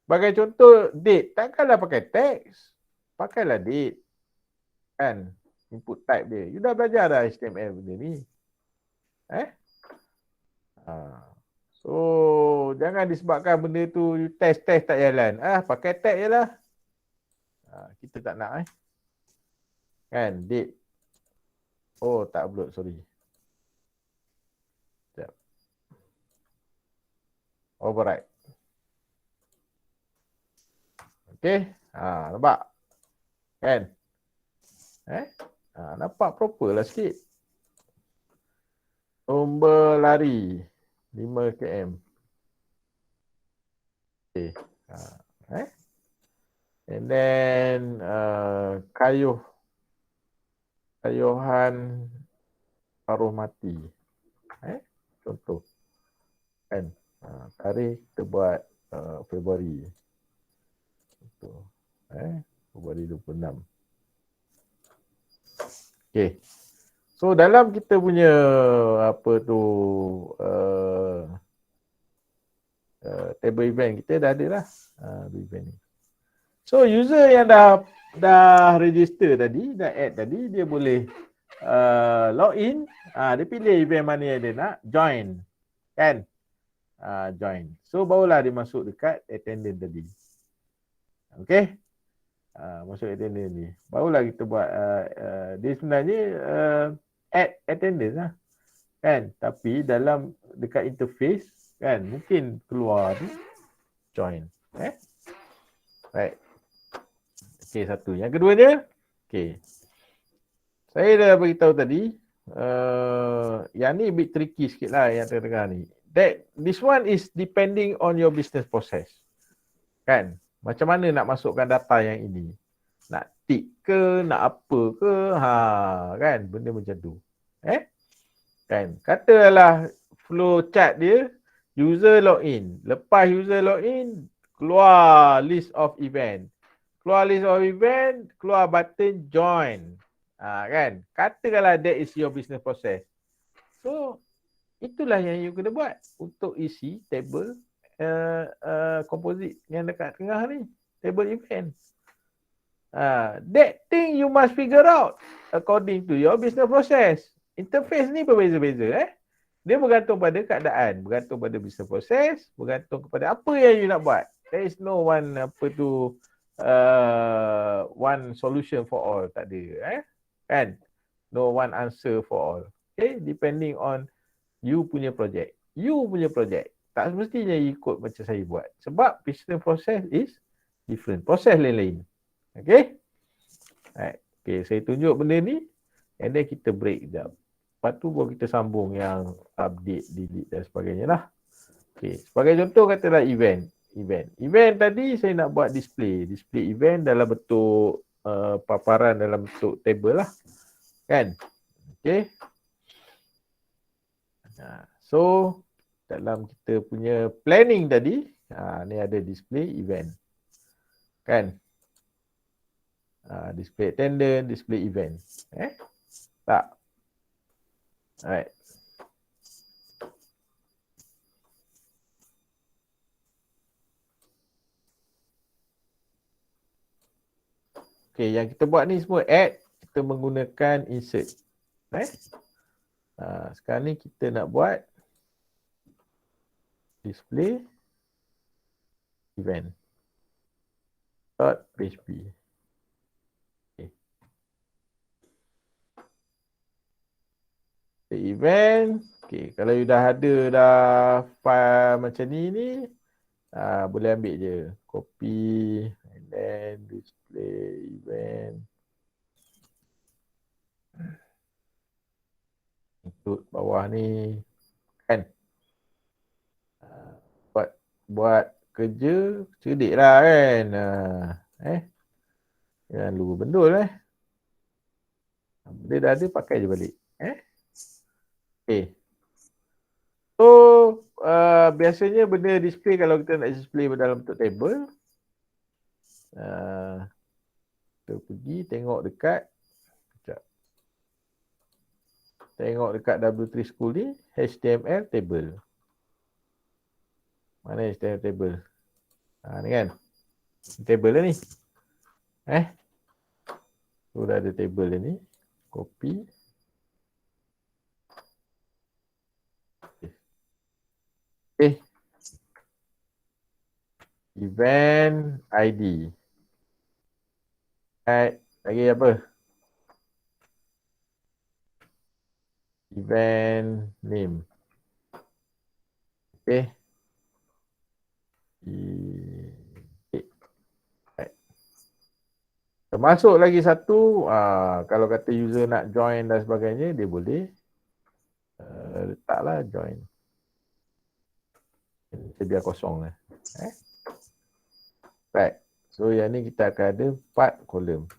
Bagai contoh, date. Takkanlah pakai teks. Pakailah date. Kan? Input type dia. You dah belajar dah HTML benda ni. So, jangan disebabkan benda tu you test tak jalan. Pakai tag je lah. Kita tak nak. Kan, date. Oh, tak upload, sorry. Sekejap. Override. Okay. Nampak? Kan? Nampak proper lah sikit. Lomba lari 5 km. Okay. And then kayuhan paruh mati. Contoh. Kan? Tarikh kita buat Februari. Contoh. Februari 26. Okay. So dalam kita punya table event kita dah ada lah event ni. So user yang dah register tadi, dah add tadi, dia boleh login, dia pilih event mana yang dia nak, join. Kan? Join. So barulah dia masuk dekat attendance tadi. Okay? Masuk attendance ni. Barulah kita buat dia sebenarnya add attendance lah. Kan? Tapi dalam dekat interface kan mungkin keluar tu join. Right. Okay, satu. Yang keduanya, okay. Saya dah beritahu tadi, yang ni bit tricky sikit lah yang tengah-tengah ni. This one is depending on your business process. Kan? Macam mana nak masukkan data yang ini? Nak tick ke, nak apa ke, kan? Benda macam tu. Kan? Katalah flow chart dia, user login. Lepas user login, keluar list of event. Keluar list of event, keluar button join. Kan? Katakanlah that is your business process. So, itulah yang you kena buat untuk isi table composite yang dekat tengah ni. Table event. That thing you must figure out according to your business process. Interface ni berbeza-beza. Dia bergantung pada keadaan, bergantung pada business process, bergantung kepada apa yang you nak buat. There is no one one solution for all, tak ada. Kan? No one answer for all. Okay, depending on you punya project. You punya project. Tak semestinya ikut macam saya buat. Sebab business process is different. Proses lain-lain. Okay? Right. Okay, saya tunjuk benda ni. And then kita break sekejap. Lepas tu baru kita sambung yang update, delete dan sebagainya lah. Okay, sebagai contoh katalah event. Event tadi saya nak buat display. Display event dalam bentuk paparan dalam bentuk table lah. Kan? Okay. So, dalam kita punya planning tadi, ni ada display event. Kan? Display attendance, display event. Tak? Alright. Okay, yang kita buat ni semua add, kita menggunakan insert. Sekarang ni kita nak buat display event .php. Okay. Event, okay, kalau you dah ada file macam ni, boleh ambil je, copy and then display event. Untuk bawah ni kan, buat kerja cerdik lah kan. Jangan lupa bendul dia dah ada, pakai je balik. Okay. So biasanya benda display, kalau kita nak display dalam bentuk table, kita pergi tengok dekat W3 School ni, HTML table. Mana HTML table? Ni kan. Table ni. Sudah ada table ni. Copy. Okay. Event ID. Lagi apa? event name. Okay. Okay. Right. Termasuk lagi satu, kalau kata user nak join dan sebagainya, dia boleh letaklah join. Kita biar kosong lah. Right. So yang ni kita akan ada 4 kolom.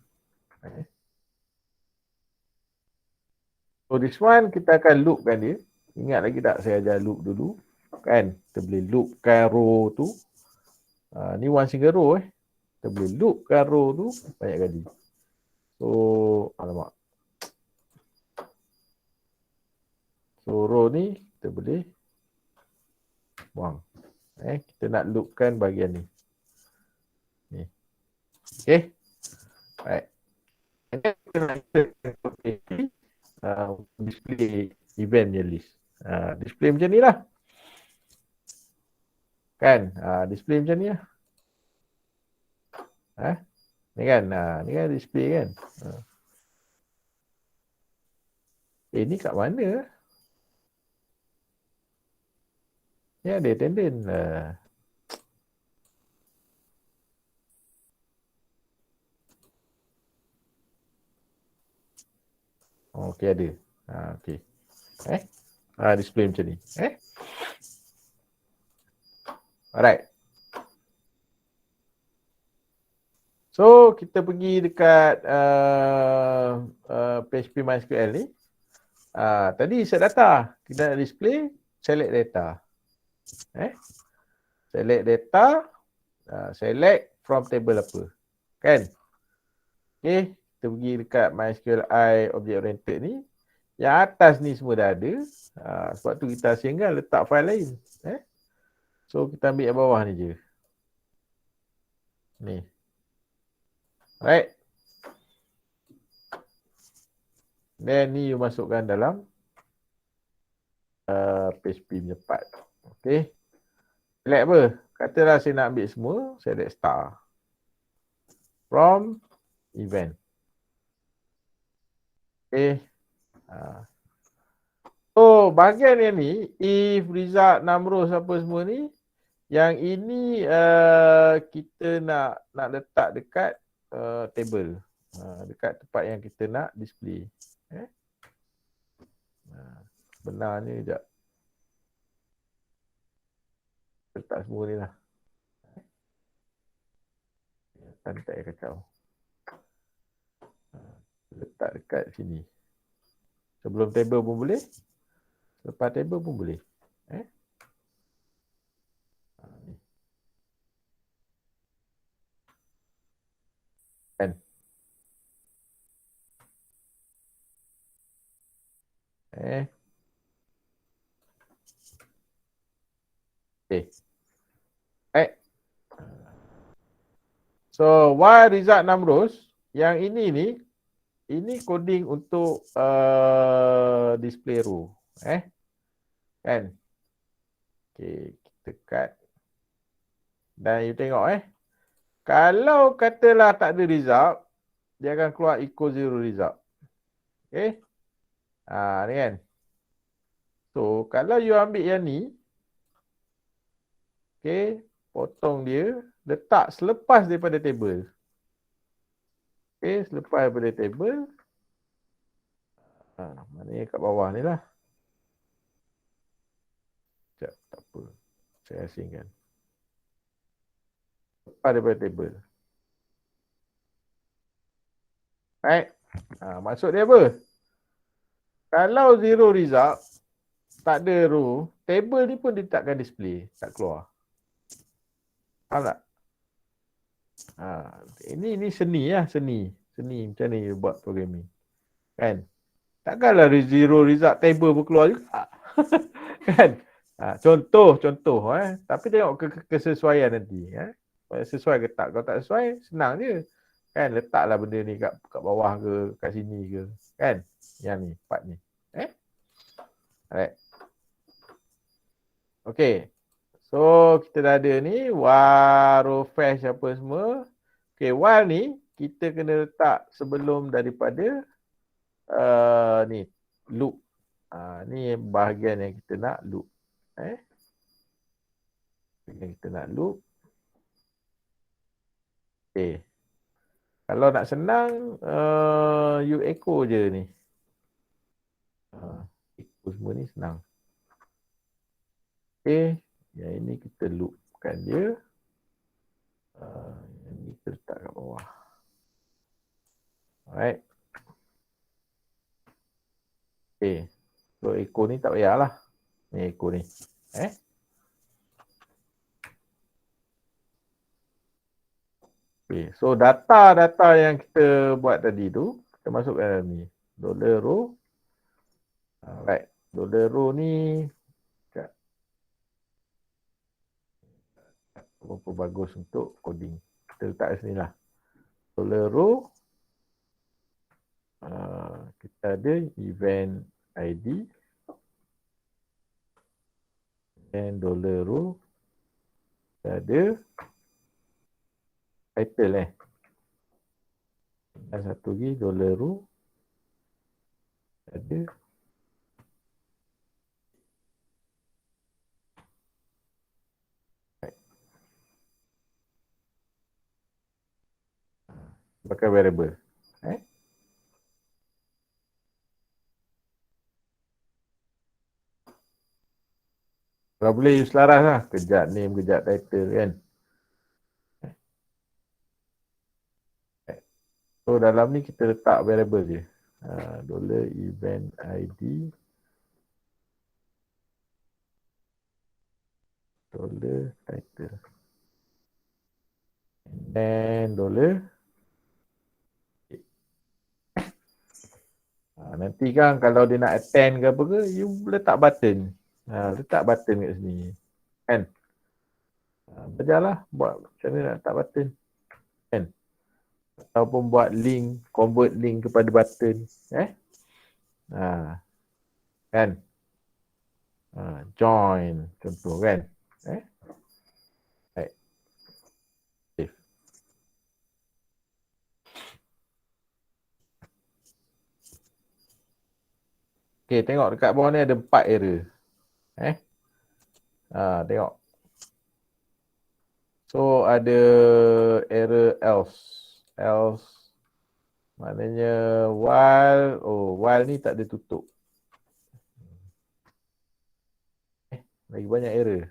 So this one kita akan loopkan dia. Ingat lagi tak saya ajar loop dulu? Kan? Kita boleh loopkan row tu. Ni one single row Kita boleh loopkan row tu banyak kali. So, alamak. So row ni kita boleh buang. Kita nak loopkan bahagian ni. Ni. Okay. Right. And then kita nak display event je list. Display macam ni lah. Kan? Display macam ni lah. Ni kan? Ni kan display kan? Ni kat mana? Ni ada attendant. Okey ada. Okey. Display macam ni. Alright. So kita pergi dekat PHP MySQL ni. Tadi set data. Kita nak display, select data. Select data, select from table apa. Kan? Okay. Kita pergi dekat MySQLi Object Oriented ni. Yang atas ni semua dah ada. Sebab tu kita asingkan letak file lain. So kita ambil yang bawah ni je. Ni. Right. Then ni you masukkan dalam PHP punya part. Okay. Select apa? Katalah saya nak ambil semua. Select star. From event. Okay. So bahagian yang ni, if result, numbers apa semua ni, yang ini kita nak letak dekat table. Dekat tempat yang kita nak display. Benarnya sekejap. Letak semua ni lah. Tak payah kacau. Letak dekat sini. Sebelum table pun boleh. Lepas table pun boleh. Kan? Okay. So, while result 6 rows, yang ini ni, ini coding untuk display row. Kan? Okay, kita cut. Dan you tengok kalau katalah tak ada result, dia akan keluar equal 0 result. Okay? Ni kan? So, kalau you ambil yang ni, okay, potong dia, letak selepas daripada table. Okay, selepas daripada table. Maknanya kat bawah ni lah. Sekejap, tak apa. Saya asingkan. Lepas daripada table. Right? Maksud dia apa? Kalau 0 result, tak ada row, table ni pun dia takkan display, tak keluar. Faham tak? Ini seni lah, seni. Seni macam ni you buat programming. Kan? Takkanlah 0 result table pun keluar juga. Kan? Contoh. Tapi tengok kesesuaian nanti. Sesuai ke tak? Kalau tak sesuai, senang je. Kan? Letaklah benda ni kat bawah ke, kat sini ke. Kan? Yang ni, part ni. Alright. Okay. So, kita dah ada ni. While, row, fetch apa semua. Okay, while ni, kita kena letak sebelum daripada ni, loop. Ni bahagian yang kita nak loop. Bahagian kita nak loop. Okay. Kalau nak senang, you echo je ni. Echo semua ni senang. Okay. Yang ini kita loopkan dia. Yang ni kita letak kat bawah. Alright. Okay. So echo ni tak payahlah. Ni echo ni. Okay. So data yang kita buat tadi tu, kita masukkan dalam ni. $row. Alright. $row ni berapa bagus untuk coding. Kita letak kat sini lah. $row. Kita ada event ID. Dan $row. Kita ada title dan satu lagi $row. Ada pakai variable. Kalau boleh you selaras lah. Kejap name, kejap title kan. So dalam ni kita letak variable je. $event ID. $title. And nanti kan kalau dia nak attend ke apa ke, you letak button. Letak button kat sini. Kan? Belajarlah buat macam mana nak letak button. Kan? Ataupun buat link, convert link kepada button. Kan? Join contoh kan. Right. Save. Okay, tengok dekat bawah ni ada 4 error. Tengok. So ada error else. Else maknanya while ni tak ada tutup. Lagi banyak error.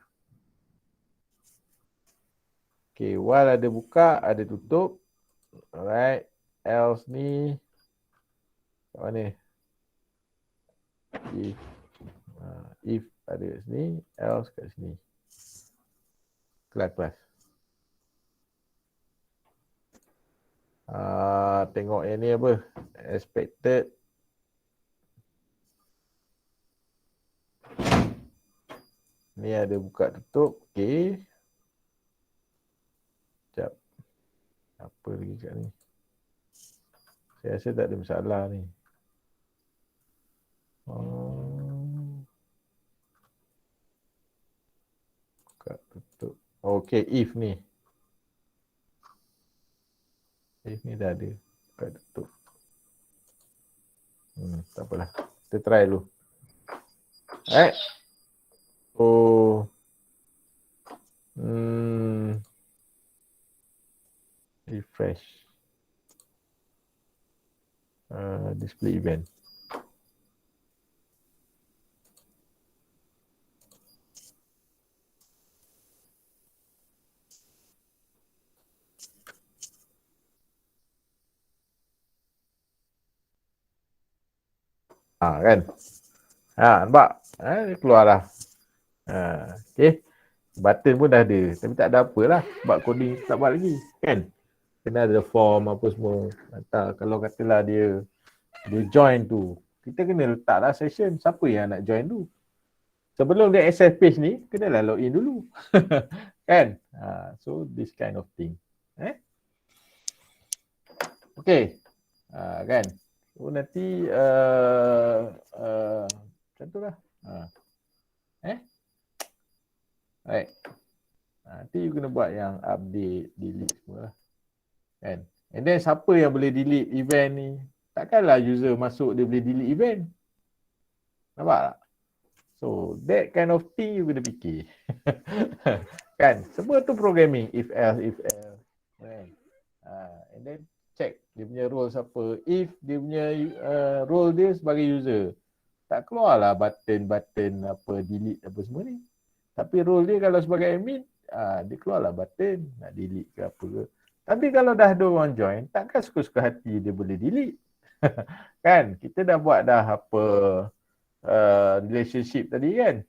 Okay, while ada buka, ada tutup. Alright. Else ni kat mana? If ada kat sini, else kat sini. Kelas. Tengok yang ni apa? Expected. Ni ada buka tutup. Okay. Sekejap. Apa lagi kat ni? Saya rasa tak ada masalah ni. Buka tutup. Okay, if ni. If ni dah ada. Buka tutup. Tak apalah. Kita try dulu. Alright. Refresh. Display event. Kan? Nampak? Dia keluar lah. Okay. Button pun dah ada. Tapi tak ada apalah. Sebab coding tak buat lagi. Kan? Kena ada form apa semua. Kalau katalah dia join tu. Kita kena letaklah session. Siapa yang nak join tu? Sebelum dia access page ni, kenalah login dulu. Kan? So, this kind of thing. Okay. Kan? So, nanti macam tu lah. Right. Nanti you kena buat yang update, delete semua lah. Kan? And then siapa yang boleh delete event ni? Takkanlah user masuk dia boleh delete event. Nampak tak? So that kind of thing you kena fikir. Kan? Semua tu programming. If else. Kan? And then check dia punya role siapa. If dia punya role dia sebagai user, tak keluarlah button apa delete apa semua ni. Tapi role dia kalau sebagai admin, dia keluarlah button nak delete ke apa ke. Tapi kalau dah ada orang join, takkan suka-suka hati dia boleh delete. Kan? Kita dah buat dah apa relationship tadi kan.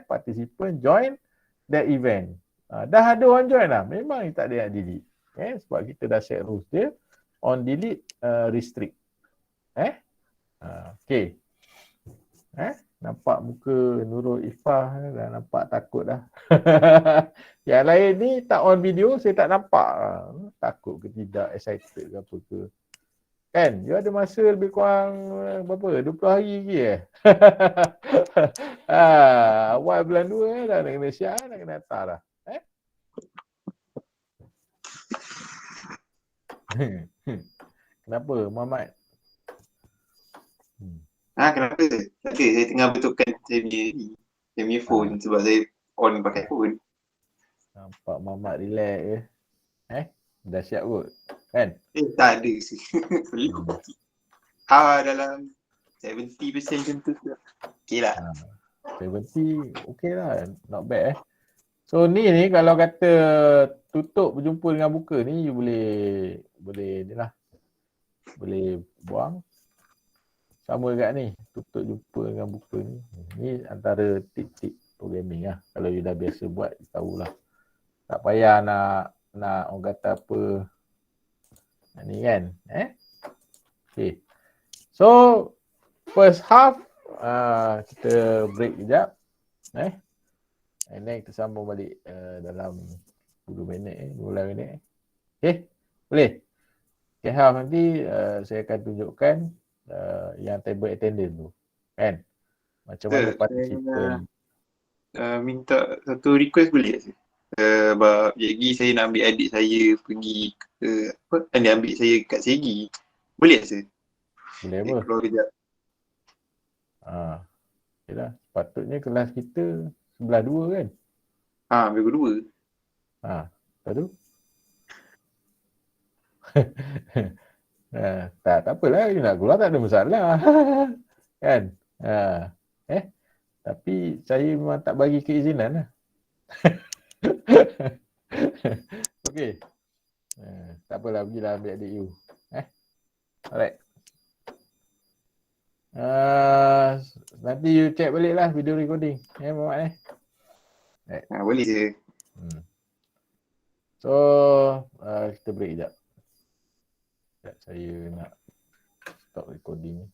Participant join that event. Dah ada orang join lah. Memang tak ada nak delete. Sebab kita dah set rules dia. On delete, restrict. Okay. Nampak muka Nurul Ifah dah nampak takut dah. Yang lain ni tak on video, saya tak nampak. Takut ke tidak, excited ke apa ke. Kan? You ada masa lebih kurang berapa? 20 hari lagi awal bulan 2 dah nak kena syiar, nak kena hantar dah. Kenapa Muhammad? Kenapa? Tak ada, saya tengah betulkan saya punya phone sebab saya on pakai phone. Nampak Muhammad relax je. Dah siap kot. Kan? Tak ada sih. Belum. Dalam 70% macam tu. Okay lah. 70 okay lah. Not bad So ni kalau kata tutup berjumpa dengan buka ni, you boleh ni lah. Boleh buang. Sama juga ni. Tutup jumpa dengan buka ni. Ni antara tip-tip programming lah. Kalau you dah biasa buat, you tahulah. Tak payah nak orang kata apa ni kan. Okay. So first half kita break sekejap. And then kita sambung balik dalam 10 minit 12 minit. Okay. Boleh? Okay, half nanti saya akan tunjukkan yang table attendance tu. Kan? Macam mana participant. Minta satu request boleh tak? Sebab Yegi saya nak ambil adik saya pergi ke dia ambil saya kat Segi. Boleh tak? Boleh apa? Keluar kejap. Okay lah. Patutnya kelas kita sebelah 2 kan? Minggu 2. Lepas tu? Tak apalah. You nak keluar tak ada masalah. Kan? Tapi saya memang tak bagi keizinan lah. Okay. Tak apalah, pergilah ambil adik you. Alright. Nanti you check balik lah video recording. Muhammad Boleh je. So, kita break sekejap. Saya nak stop recording ni.